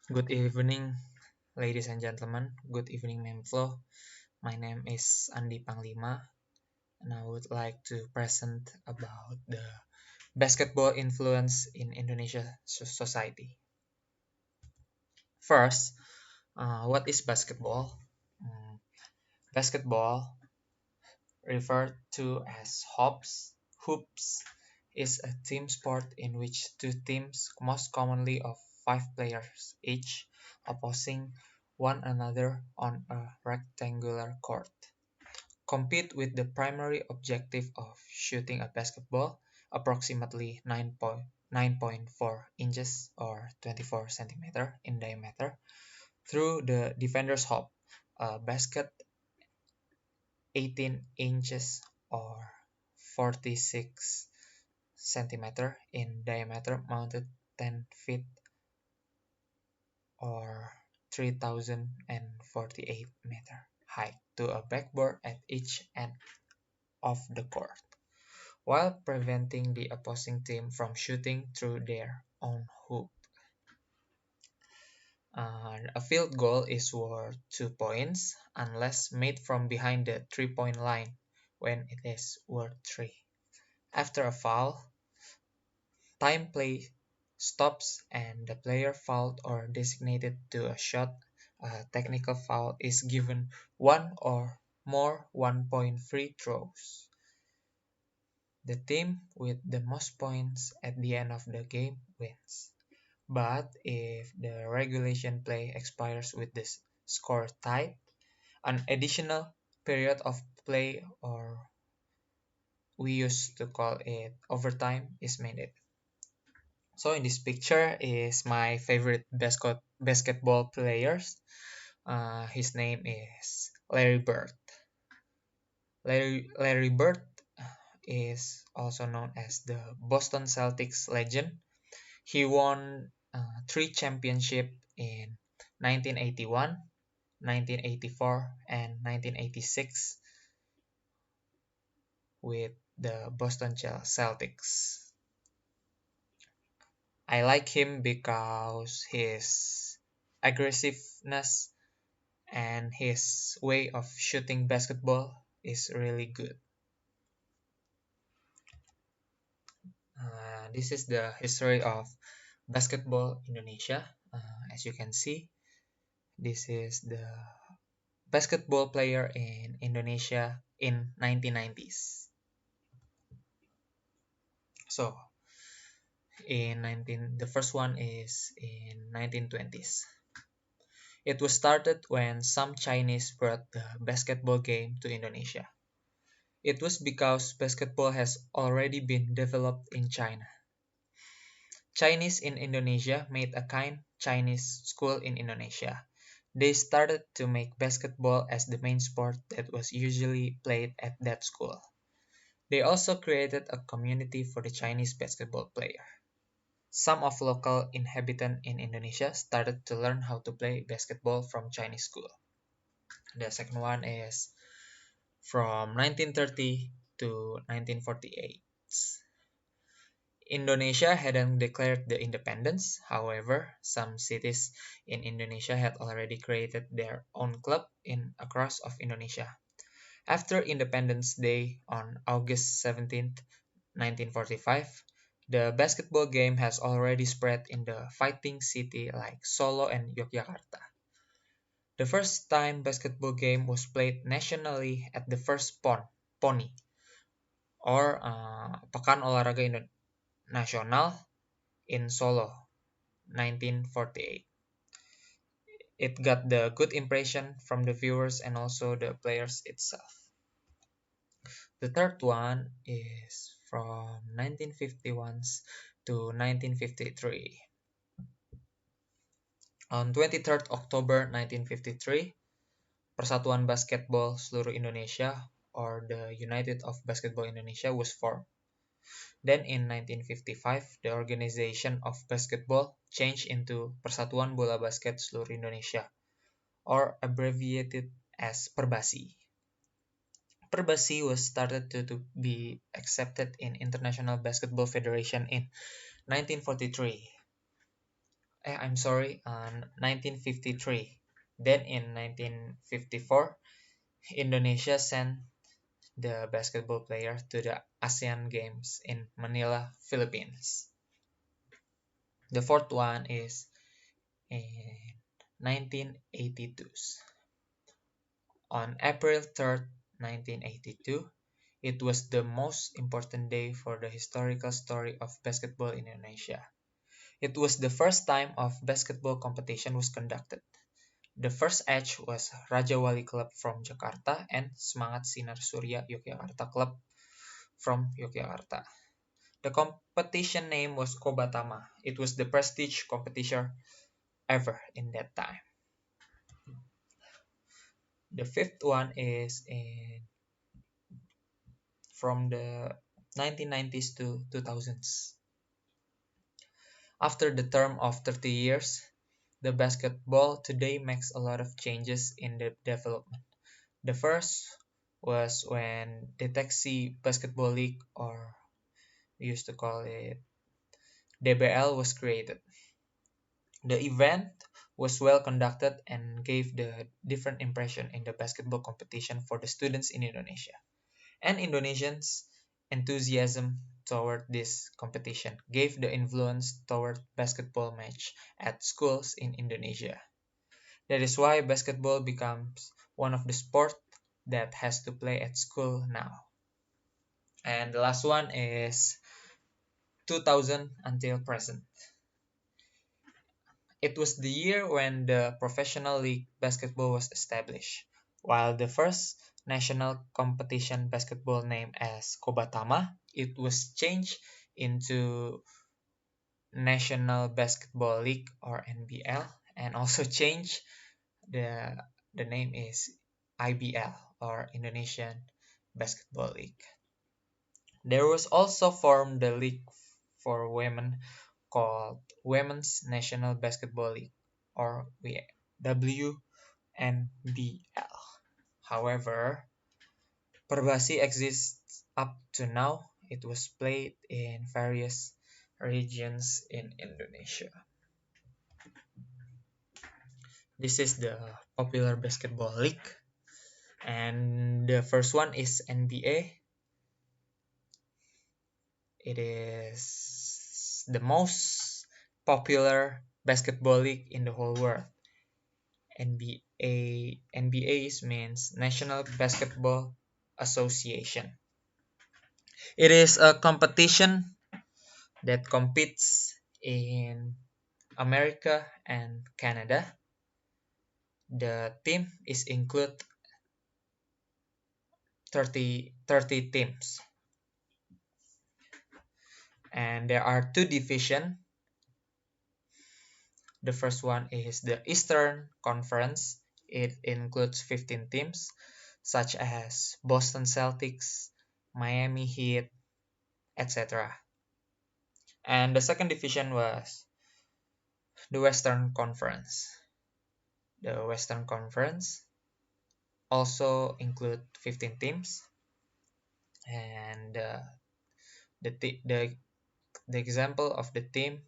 Good evening, ladies and gentlemen. Good evening, Memflo. My name is Andi Panglima, and I would like to present about the basketball influence in Indonesia society. First, what is basketball? Mm, Basketball, referred to as hoops, is a team sport in which two teams, most commonly of five players each, opposing one another on a rectangular court, compete with the primary objective of shooting a basketball approximately 9.4 inches or 24 centimeters in diameter through the defender's hoop, a basket 18 inches or 46 centimeter in diameter mounted 10 feet or 3048 meter high to a backboard at each end of the court, while preventing the opposing team from shooting through their own hoop. A field goal is worth 2 points unless made from behind the 3-point line, when it is worth 3. After a foul, time play stops and the player fouled or designated to a shot a technical foul is given one or more 1-point free throws. The team with the most points at the end of the game wins. But if the regulation play expires with the score tied, an additional period of play, or we used to call it overtime, is made. So in this picture is my favorite basketball players. His name is Larry Bird. Larry Bird is also known as the Boston Celtics legend. He won three championships in 1981, 1984, and 1986 with the Boston Celtics. I like him because his aggressiveness and his way of shooting basketball is really good. This is the history of basketball Indonesia. As you can see, this is the basketball player in Indonesia in 1990s. So the first one is in 1920s. It was started when some Chinese brought the basketball game to Indonesia. It was because basketball has already been developed in China. Chinese in Indonesia made a kind Chinese school in Indonesia. They started to make basketball as the main sport that was usually played at that school. They also created a community for the Chinese basketball player. Some of local inhabitants in Indonesia started to learn how to play basketball from Chinese school. The second one is from 1930 to 1948. Indonesia hadn't declared the independence. However, some cities in Indonesia had already created their own club across of Indonesia. After Independence Day on August 17th, 1945, the basketball game has already spread in the fighting city like Solo and Yogyakarta. The first time basketball game was played nationally at the first PONI, or Pekan Olahraga Nasional in Solo, 1948. It got the good impression from the viewers and also the players itself. The third one is from 1951 to 1953. On 23rd October 1953, Persatuan Basketball Seluruh Indonesia, or the United of Basketball Indonesia, was formed. Then in 1955, the organization of basketball changed into Persatuan Bola Basket Seluruh Indonesia, or abbreviated as Perbasi. Perbasi was started to be accepted in International Basketball Federation in 1943. I'm sorry, 1953. Then in 1954, Indonesia sent the basketball player to the ASEAN Games in Manila, Philippines. The fourth one is in 1982. On April 3rd, 1982, it was the most important day for the historical story of basketball in Indonesia. It was the first time of basketball competition was conducted. The first edge was Raja Wali Club from Jakarta and Semangat Sinar Surya Yogyakarta Club from Yogyakarta. The competition name was Kobatama. It was the prestige competition ever in that time. The fifth one is from the 1990s to 2000s. After the term of 30 years, the basketball today makes a lot of changes in the development. The first was when the Taxi Basketball League, or we used to call it DBL, was created. The event was well conducted and gave the different impression in the basketball competition for the students in Indonesia. And Indonesians' enthusiasm toward this competition gave the influence toward basketball match at schools in Indonesia. That is why basketball becomes one of the sport that has to play at school now. And the last one is 2000 until present. It was the year when the professional league basketball was established, while the first national competition basketball named as Kobatama, it was changed into National Basketball League or NBL, and also changed the the name is IBL or Indonesian Basketball League. There was also formed the league for women called Women's National Basketball League or WNBL. However, Perbasi exists up to now. It was played in various regions in Indonesia. This is the popular basketball league, and the first one is NBA. It is the most popular basketball league in the whole world. NBA means National Basketball Association. It is a competition that competes in America and Canada. The team is include 30 teams. And there are two divisions. The first one is the Eastern Conference. It includes 15 teams, such as Boston Celtics, Miami Heat, etc. And the second division was the Western Conference. The Western Conference also include 15 teams, and the example of the team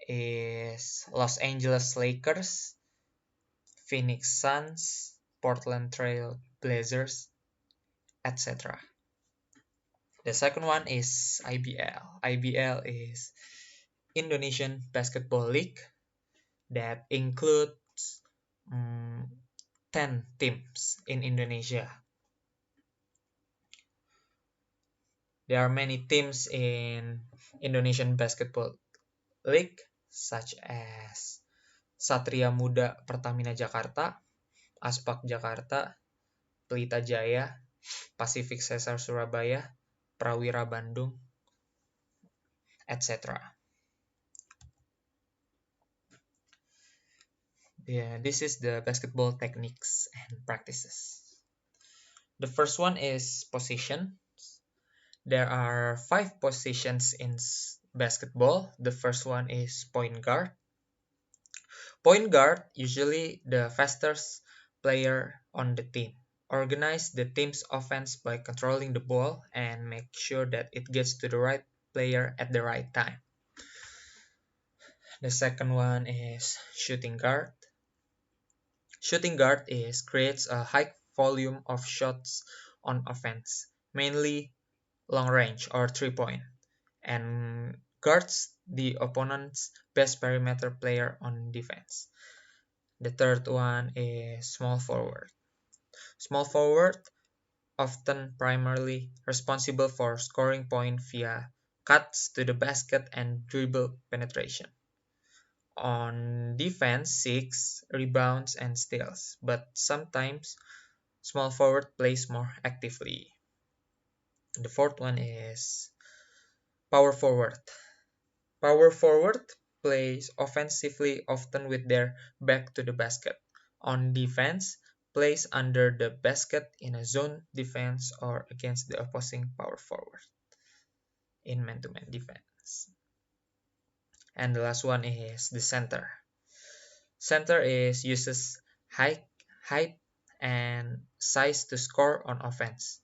is Los Angeles Lakers, Phoenix Suns, Portland Trail Blazers, etc. The second one is IBL. IBL is Indonesian Basketball League that includes 10 teams in Indonesia. There are many teams in Indonesian Basketball League such as Satria Muda Pertamina Jakarta, Aspak Jakarta, Pelita Jaya, Pacific Cesar Surabaya, Prawira Bandung, etc. Yeah, this is the basketball techniques and practices. The first one is position. There are 5 positions in basketball. The first one is point guard. Point guard, usually the fastest player on the team. Organize the team's offense by controlling the ball and make sure that it gets to the right player at the right time. The second one is shooting guard. Shooting guard is creates a high volume of shots on offense, mainly long range or 3-point, and guards the opponent's best perimeter player on defense. The third one is small forward. Small forward often primarily responsible for scoring point via cuts to the basket and dribble penetration. On defense, seeks rebounds and steals, but sometimes small forward plays more actively. The fourth one is power forward. Power forward plays offensively often with their back to the basket. On defense, plays under the basket in a zone defense or against the opposing power forward in man-to-man defense. And the last one is the center. Center is uses height and size to score on offense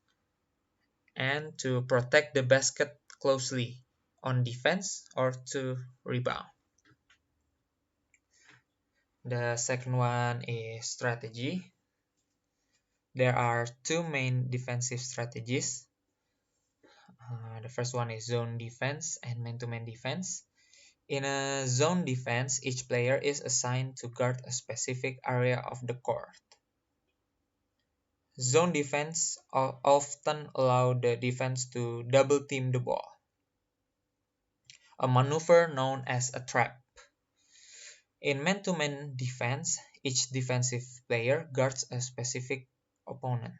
and to protect the basket closely on defense or to rebound. The second one is strategy. There are two main defensive strategies. The first one is zone defense and man-to-man defense. In a zone defense, each player is assigned to guard a specific area of the court. Zone defense often allow the defense to double team the ball, a maneuver known as a trap. In man-to-man defense, each defensive player guards a specific opponent.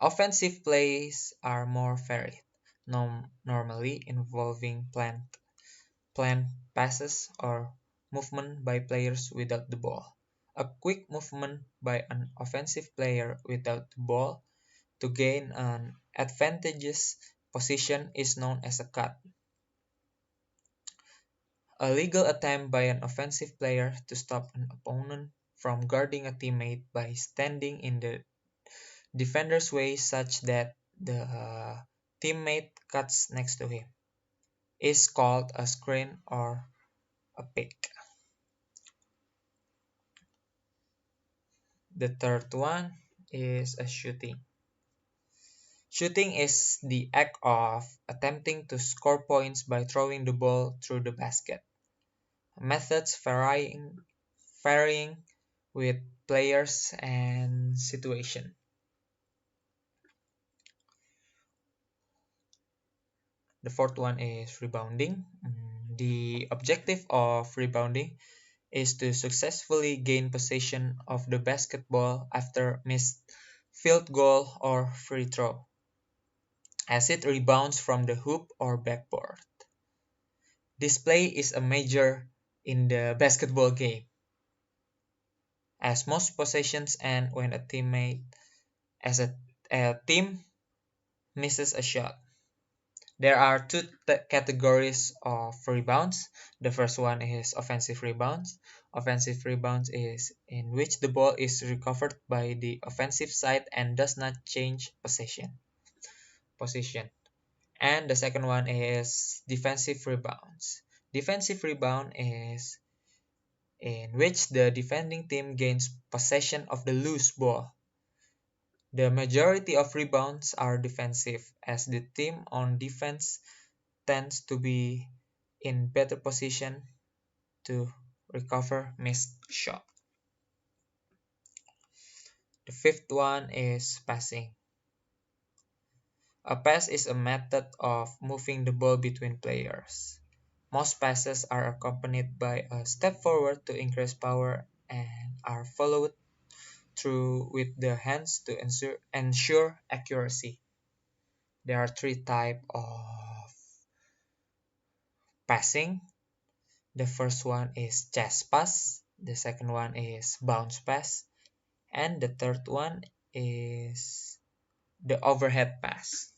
Offensive plays are more varied, normally involving planned passes or movement by players without the ball. A quick movement by an offensive player without the ball to gain an advantageous position is known as a cut. A legal attempt by an offensive player to stop an opponent from guarding a teammate by standing in the defender's way such that the teammate cuts next to him is called a screen or a pick. The third one is a shooting. Shooting is the act of attempting to score points by throwing the ball through the basket. Methods varying with players and situation. The fourth one is rebounding. The objective of rebounding is to successfully gain possession of the basketball after missed field goal or free throw, as it rebounds from the hoop or backboard. This play is a major in the basketball game, as most possessions end when a team misses a shot. There are two categories of rebounds. The first one is offensive rebounds. Offensive rebounds is in which the ball is recovered by the offensive side and does not change position. And the second one is defensive rebounds. Defensive rebound is in which the defending team gains possession of the loose ball. The majority of rebounds are defensive, as the team on defense tends to be in better position to recover missed shot. The fifth one is passing. A pass is a method of moving the ball between players. Most passes are accompanied by a step forward to increase power and are followed through with the hands to ensure accuracy. There are three types of passing. The first one is chest pass, the second one is bounce pass, and the third one is the overhead pass.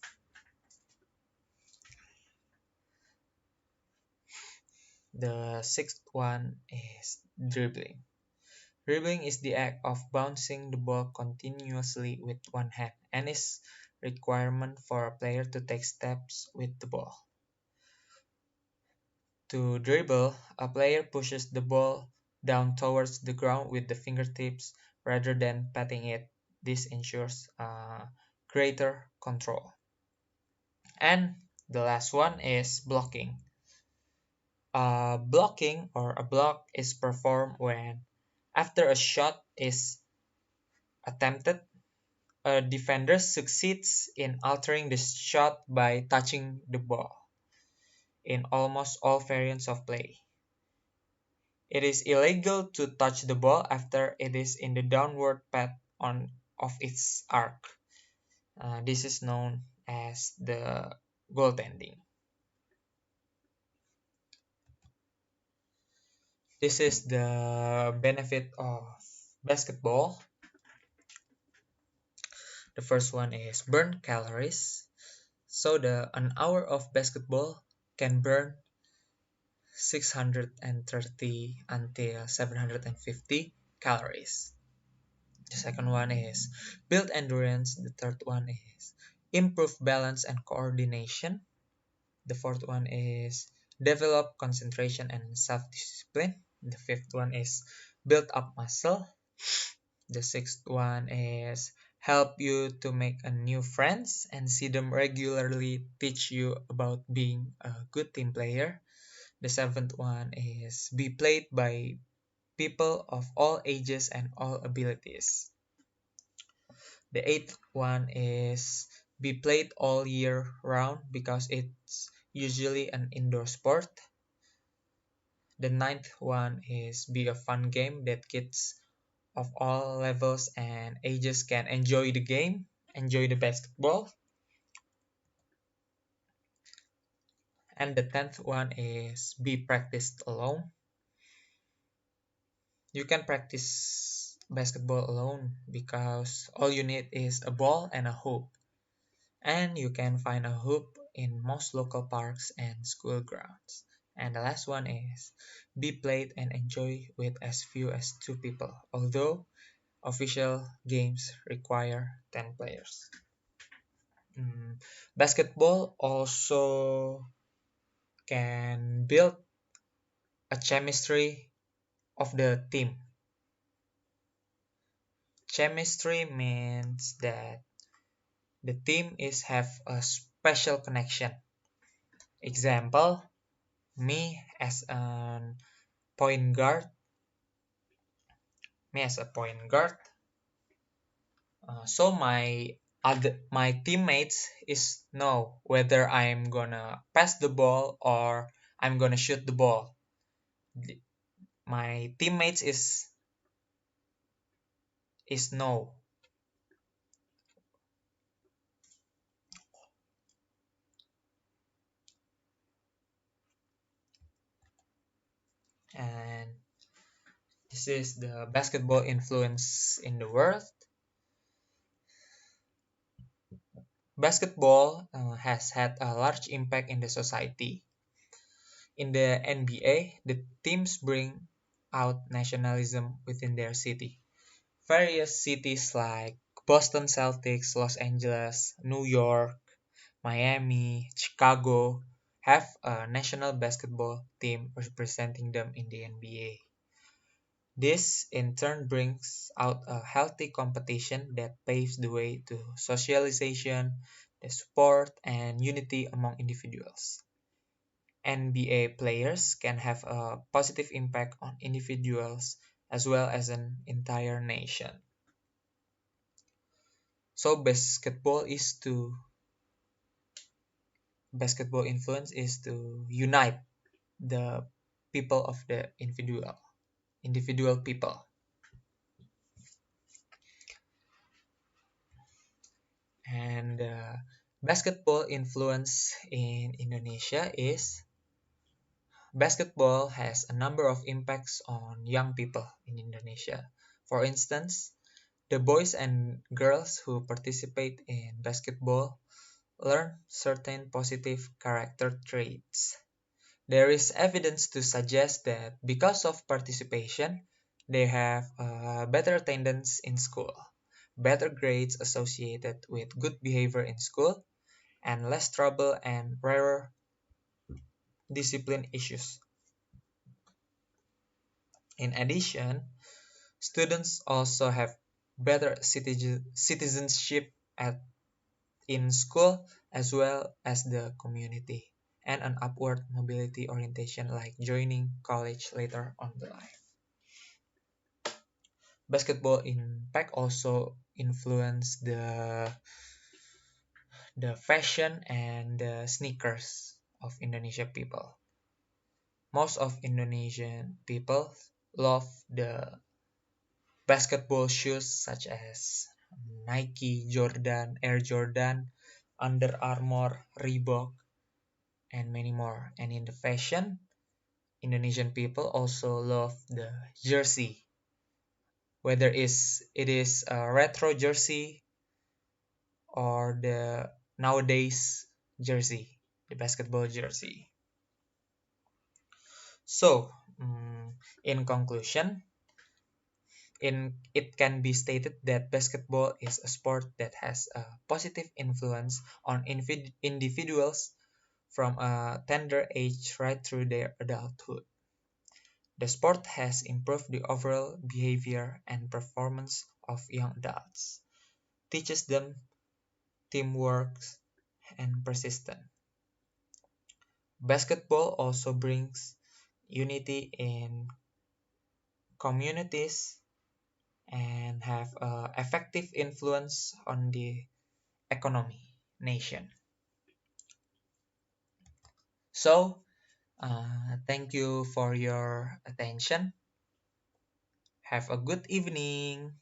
The sixth one is dribbling. Dribbling is the act of bouncing the ball continuously with one hand and is requirement for a player to take steps with the ball. To dribble, a player pushes the ball down towards the ground with the fingertips rather than patting it. This ensures greater control. And the last one is blocking. Blocking or a block is performed when, after a shot is attempted, a defender succeeds in altering the shot by touching the ball. In almost all variants of play, it is illegal to touch the ball after it is in the downward path of its arc. This is known as the goaltending. This is the benefit of basketball. The first one is burn calories. So an hour of basketball can burn 630 until 750 calories. The second one is build endurance. The third one is improve balance and coordination. The fourth one is develop concentration and self-discipline. The fifth one is build up muscle. The sixth one is help you to make a new friends and see them regularly teach you about being a good team player. The seventh one is be played by people of all ages and all abilities. The eighth one is be played all year round because it's usually an indoor sport. The ninth one is be a fun game that kids of all levels and ages can enjoy the game, enjoy the basketball. And the 10th one is be practiced alone. You can practice basketball alone because all you need is a ball and a hoop. And you can find a hoop in most local parks and school grounds. And the last one is be played and enjoy with as few as 2 people, although official games require 10 players. Basketball also can build a chemistry of the team. Chemistry means that the team is have a special connection. Example, me as a point guard, so my teammates is know whether I'm gonna pass the ball or I'm gonna shoot the ball. My teammates is know. And this is the basketball influence in the world. Basketball has had a large impact in the society. In the NBA, the teams bring out nationalism within their city. Various cities like Boston Celtics, Los Angeles, New York, Miami, Chicago have a national basketball team representing them in the NBA. This in turn brings out a healthy competition that paves the way to socialization, the support, and unity among individuals. NBA players can have a positive impact on individuals as well as an entire nation. So basketball influence is to unite the people of the individual people. And basketball influence in Indonesia is basketball has a number of impacts on young people in Indonesia. For instance, the boys and girls who participate in basketball learn certain positive character traits. There is evidence to suggest that because of participation, they have a better attendance in school, better grades associated with good behavior in school, and less trouble and rarer discipline issues. In addition, students also have better citizenship at in school as well as the community, and an upward mobility orientation like joining college later on the life. Basketball impact also influence the fashion and the sneakers of Indonesian people. Most of Indonesian people love the basketball shoes such as Nike, Jordan, Air Jordan, Under Armour, Reebok, and many more. And in the fashion, Indonesian people also love the jersey, whether it is a retro jersey or the nowadays jersey, the basketball jersey. So, in conclusion, it can be stated that basketball is a sport that has a positive influence on individuals from a tender age right through their adulthood. The sport has improved the overall behavior and performance of young adults, teaches them teamwork and persistence. Basketball also brings unity in communities and have a effective influence on the economy nation. So, thank you for your attention. Have a good evening.